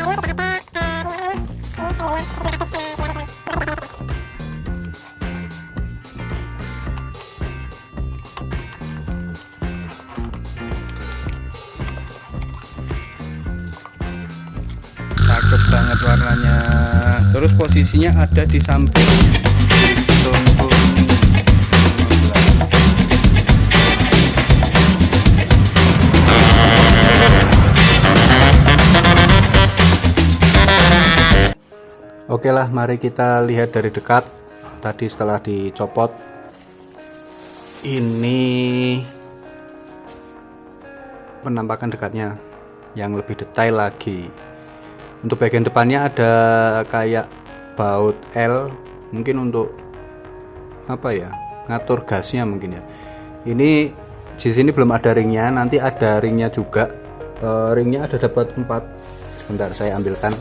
Cakep banget warnanya. Terus posisinya ada di samping tungku. Oke lah, mari kita lihat dari dekat. Tadi setelah dicopot, ini penampakan dekatnya yang lebih detail lagi. Untuk bagian depannya ada kayak baut L, mungkin untuk apa ya, ngatur gasnya mungkin ya. Ini di sini belum ada ringnya, nanti ada ringnya juga. Ringnya ada dapat 4. Sebentar saya ambilkan.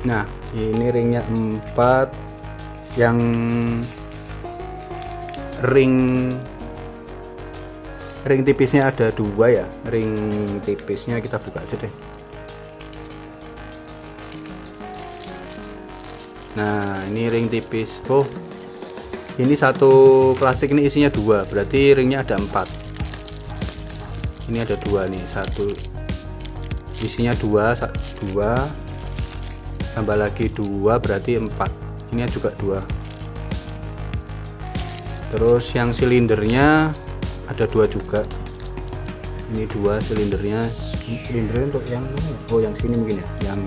Nah, ini ringnya 4. Yang ring tipisnya ada 2 ya. Ring tipisnya kita buka aja deh. Nah, ini ring tipis. Oh, ini satu plastik ini isinya 2, berarti ringnya ada 4. Ini ada 2 nih, satu isinya 2 tambah lagi 2 berarti 4. Ini juga 2. Terus yang silindernya ada 2 juga. Ini 2 silindernya. Ini silindernya untuk yang yang sini mungkin ya, yang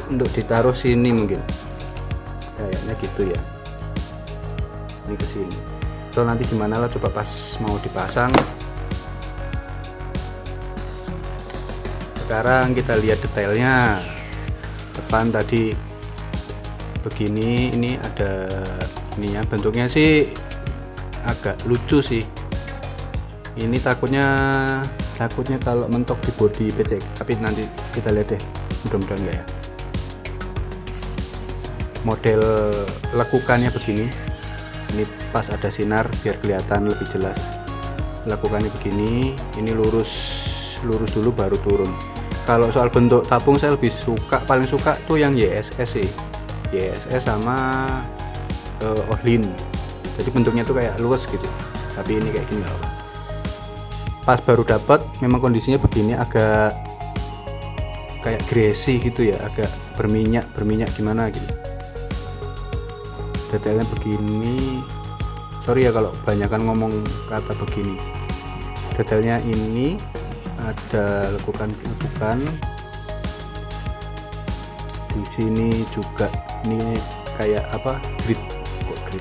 untuk ditaruh sini mungkin. Kayaknya gitu ya. Ini ke sini. So nanti gimana lah, coba pas mau dipasang. Sekarang kita lihat detailnya. Depan tadi begini, ini ada ini ya, bentuknya sih agak lucu sih. Ini takutnya kalau mentok di bodi PC, tapi nanti kita lihat deh, mudah-mudahan enggak ya. Model lekukannya begini, ini pas ada sinar biar kelihatan lebih jelas. Lekukannya begini, ini lurus dulu baru turun. Kalau soal bentuk tabung saya lebih paling suka tuh yang YSS sih, YSS sama Ohlin. Jadi bentuknya tuh kayak luas gitu, tapi ini kayak gini loh. Pas baru dapat memang kondisinya begini, agak kayak greasy gitu ya, agak berminyak gimana gitu. Detailnya begini, sorry ya kalau banyakan ngomong kata begini. Detailnya ini ada lekukan di sini juga. Ini kayak apa, grid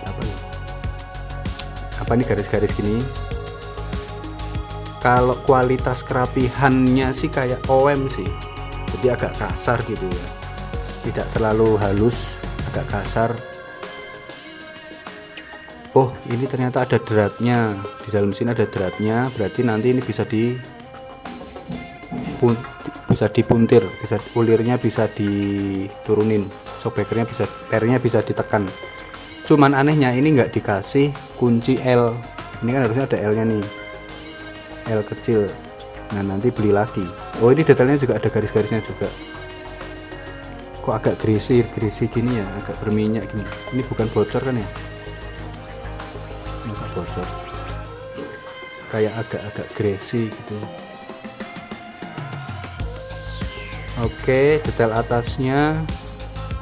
apa nih, apa nih, garis-garis gini. Kalau kualitas kerapihannya sih kayak OM sih, jadi agak kasar gitu ya, tidak terlalu halus, agak kasar. Oh, ini ternyata ada dratnya di dalam sini, ada dratnya, berarti nanti ini bisa dipuntir, bisa ulirnya bisa diturunin, shockbreakernya bisa, pernya bisa ditekan. Cuman anehnya ini nggak dikasih kunci L. Ini kan harusnya ada L nya nih, L kecil. Nah nanti beli lagi. Oh, ini detailnya juga ada garis-garisnya juga. Kok agak greasy gini ya, agak berminyak gini. Ini bukan bocor kan ya? Masa bocor, kayak agak greasy gitu. Oke, detail atasnya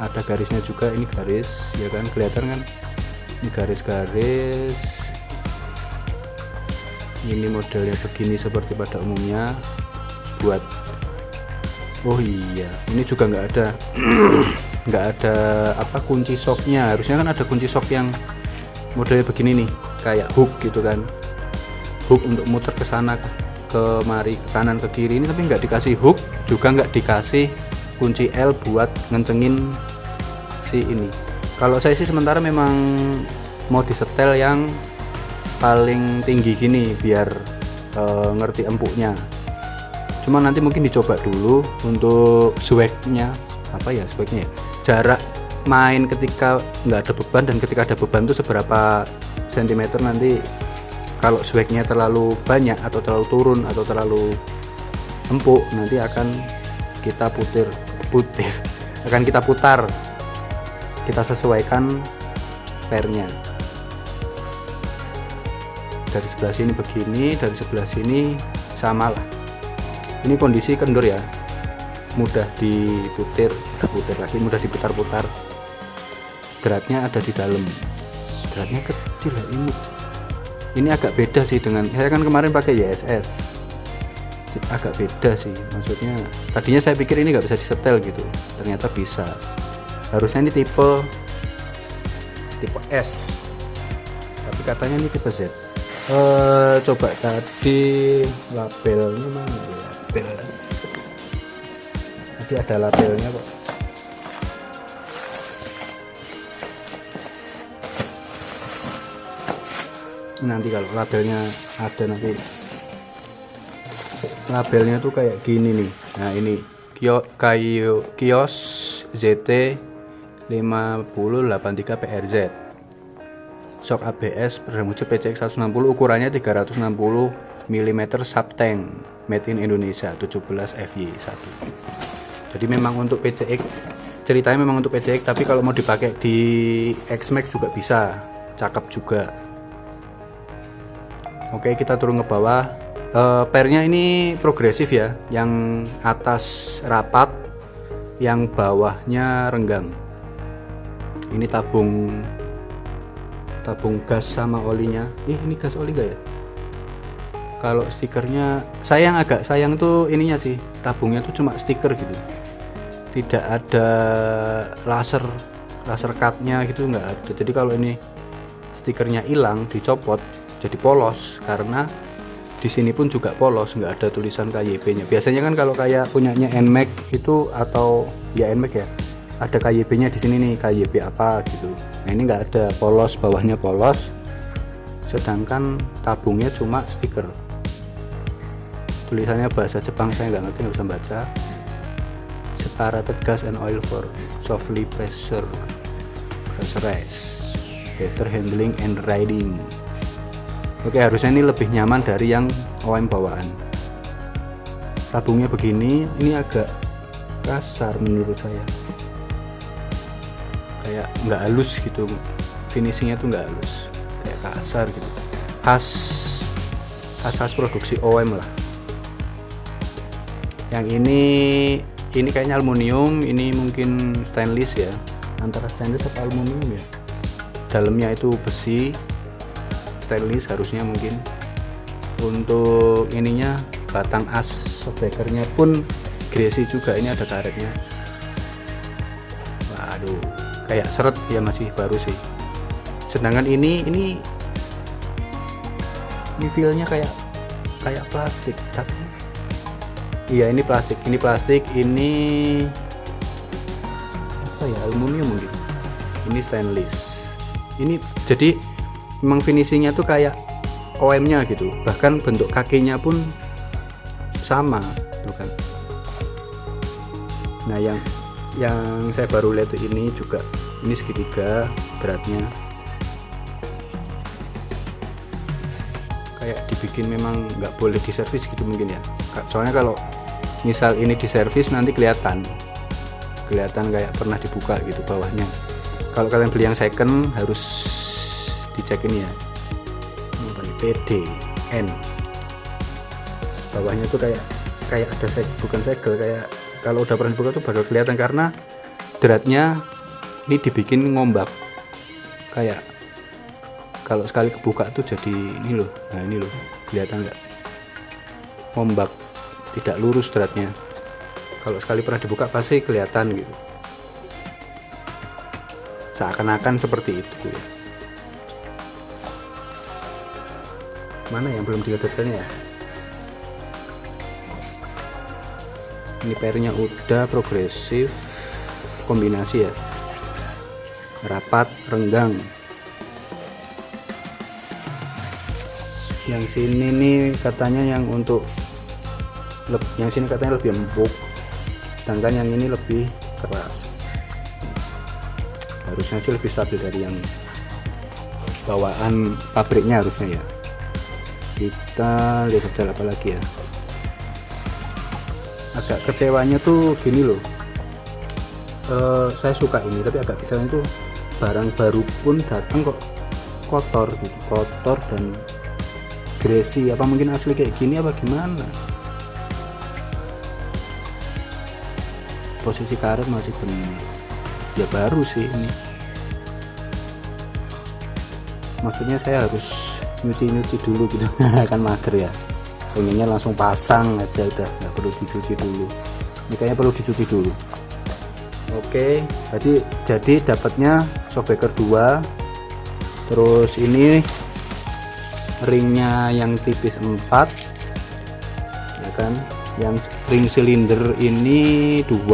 ada garisnya juga, ini garis ya kan, kelihatan kan, ini garis-garis. Ini modelnya begini seperti pada umumnya. Buat oh iya, ini juga nggak ada nggak ada apa, kunci shocknya. Harusnya kan ada kunci shock yang modelnya begini nih, kayak hook gitu kan, hook untuk muter ke sana kemari, ke kanan ke kiri. Ini tapi nggak dikasih hook, juga nggak dikasih kunci L buat ngencengin si ini. Kalau saya sih sementara memang mau disetel yang paling tinggi gini biar ngerti empuknya. Cuma nanti mungkin dicoba dulu untuk swagnya, apa ya swagnya ya, jarak main ketika nggak ada beban dan ketika ada beban tuh seberapa sentimeter nanti. Kalau swagnya terlalu banyak atau terlalu turun atau terlalu empuk, nanti akan kita putar, akan kita putar, kita sesuaikan pairnya. Dari sebelah sini begini, dari sebelah sini sama lah. Ini kondisi kendor ya, mudah diputar lagi, mudah diputar-putar. Dratnya ada di dalam, dratnya kecil ya ini agak beda sih dengan saya kan kemarin pakai YSS, agak beda sih, maksudnya tadinya saya pikir ini nggak bisa disetel gitu, ternyata bisa. Harusnya ini tipe S, tapi katanya ini tipe Z. Coba tadi labelnya mana ya? Label tadi ada labelnya kok. Nanti kalau labelnya ada, nanti labelnya tuh kayak gini nih. Nah ini Kios ZT 5083 PRZ, shock ABS, peredam wujud PCX 160, ukurannya 360 mm subtank, made in Indonesia, 17 FY1. Jadi memang untuk PCX, ceritanya memang untuk PCX, tapi kalau mau dipakai di X-Max juga bisa, cakep juga. Oke, kita turun ke bawah. Pairnya ini progresif ya, yang atas rapat, yang bawahnya renggang. Ini tabung gas sama olinya. Ini gas oli gak ya? Kalau stikernya, agak sayang tuh ininya sih, tabungnya tuh cuma stiker gitu, tidak ada laser cutnya gitu, nggak ada. Jadi kalau ini stikernya hilang, dicopot, jadi polos, karena di sini pun juga polos, nggak ada tulisan KYB nya. Biasanya kan kalau kayak punyanya NMAX itu, atau ya NMAX ya, ada KYB nya di sini nih, KYB apa gitu. Nah ini nggak ada, polos, bawahnya polos, sedangkan tabungnya cuma stiker. Tulisannya bahasa Jepang, saya nggak ngerti, nggak bisa baca. Separated gas and oil for softly pressurized, better handling and riding. Oke, harusnya ini lebih nyaman dari yang OEM bawaan. Tabungnya begini, ini agak kasar menurut saya, kayak nggak halus gitu, finishingnya tuh nggak halus, kayak kasar gitu, khas produksi OEM lah. Yang ini kayaknya aluminium, ini mungkin stainless ya, antara stainless atau aluminium ya. Dalamnya itu besi, stainless harusnya mungkin. Untuk ininya, batang as shockbreakernya pun greasy juga, ini ada karetnya. Waduh, kayak seret ya, masih baru sih. Sedangkan ini feelnya kayak plastik, tapi iya ini plastik, ini apa ya, aluminium mungkin. Ini stainless. Ini jadi memang finishingnya tuh kayak OEM-nya gitu, bahkan bentuk kakinya pun sama tuh kan. Nah yang saya baru lihat tuh ini juga, ini segitiga beratnya, kayak dibikin memang nggak boleh diservis gitu mungkin ya. Soalnya kalau misal ini diservis nanti kelihatan kayak pernah dibuka gitu bawahnya. Kalau kalian beli yang second harus dicek ini ya, PDN, bawahnya tuh kayak ada bukan segel, kayak kalau udah pernah dibuka tuh bakal kelihatan, karena dratnya ini dibikin ngombak, kayak kalau sekali kebuka tuh jadi ini loh. Nah ini loh, kelihatan nggak, ngombak, tidak lurus dratnya. Kalau sekali pernah dibuka pasti kelihatan gitu, seakan-akan seperti itu ya. Mana yang belum dilihat detailnya ya? Ini pairnya udah progresif, kombinasi ya, rapat, renggang. Yang sini nih katanya yang sini katanya lebih empuk, sedangkan yang ini lebih keras. harusnya sih lebih stabil dari yang bawaan pabriknya harusnya ya. Kita lihat detail apa lagi ya. Agak kecewanya tuh gini loh, saya suka ini tapi agak kecewanya tuh barang baru pun datang kok kotor gitu, kotor dan greasy. Apa mungkin asli kayak gini apa gimana? Posisi karet masih benar ya, baru sih ini. Maksudnya saya harus nyuci dulu gitu kan mager ya, pengennya langsung pasang aja udah, nggak perlu dicuci dulu. Ini kayaknya perlu dicuci dulu. Oke, jadi dapatnya shockbreaker 2, terus ini ringnya yang tipis 4 ya kan, yang ring silinder ini 2.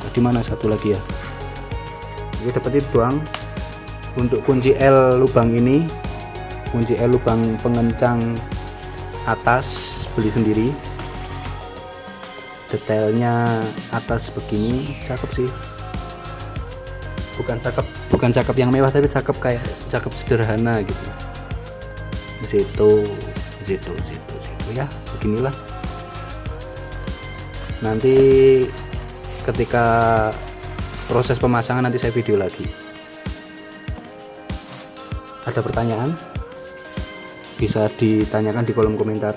Tadi mana satu lagi ya? Ini dapat itu doang. Untuk kunci L lubang ini, kunci L lubang pengencang atas beli sendiri. Detailnya atas begini, cakep sih. Bukan cakep yang mewah, tapi cakep sederhana gitu. Situ ya, beginilah. Nanti ketika proses pemasangan nanti saya video lagi. Ada pertanyaan bisa ditanyakan di kolom komentar.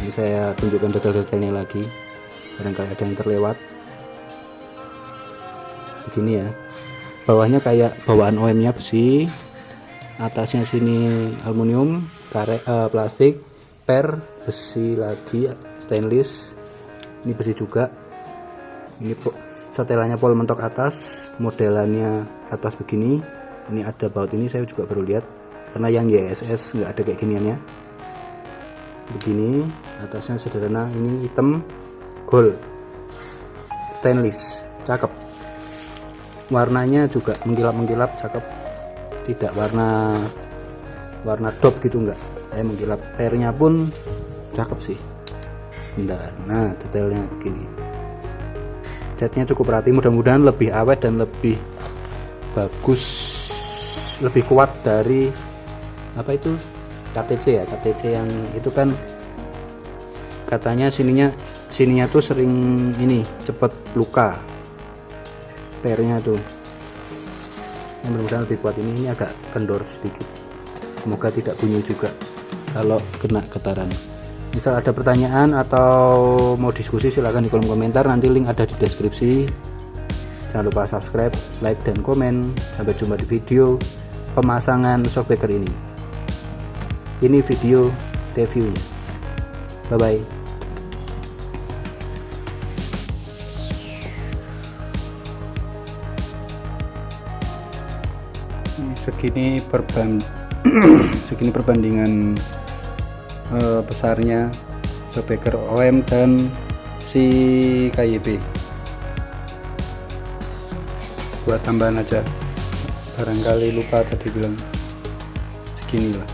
Ini saya tunjukkan detail-detailnya lagi, barangkali ada yang terlewat. Begini ya, bawahnya kayak bawaan OM nya besi, atasnya sini aluminium, plastik, per besi lagi, stainless, ini besi juga. Ini setelannya pol mentok atas, modelannya atas begini. Ini ada baut, ini saya juga baru lihat karena yang YSS nggak ada kayak giniannya. Begini atasnya sederhana, ini hitam gold stainless, cakep. Warnanya juga mengkilap cakep, tidak warna dop gitu, enggak kayak mengkilap. Pernya pun cakep sih. Bentar, nah detailnya begini, catnya cukup rapi, mudah-mudahan lebih awet dan lebih bagus, lebih kuat dari apa itu KTC ya, KTC yang itu kan katanya sininya tuh sering ini cepet luka pernya tuh. Yang mudah-mudahan lebih kuat. Ini agak kendor sedikit, semoga tidak bunyi juga kalau kena getaran. Misal ada pertanyaan atau mau diskusi silahkan di kolom komentar, nanti link ada di deskripsi. Jangan lupa subscribe, like, dan komen. Sampai jumpa di video pemasangan shockbreaker ini. Ini video reviewnya. Bye bye. Segini perbandingan besarnya shockbreaker OM dan si KYB. Buat tambahan aja, barangkali lupa tadi bilang segini lah.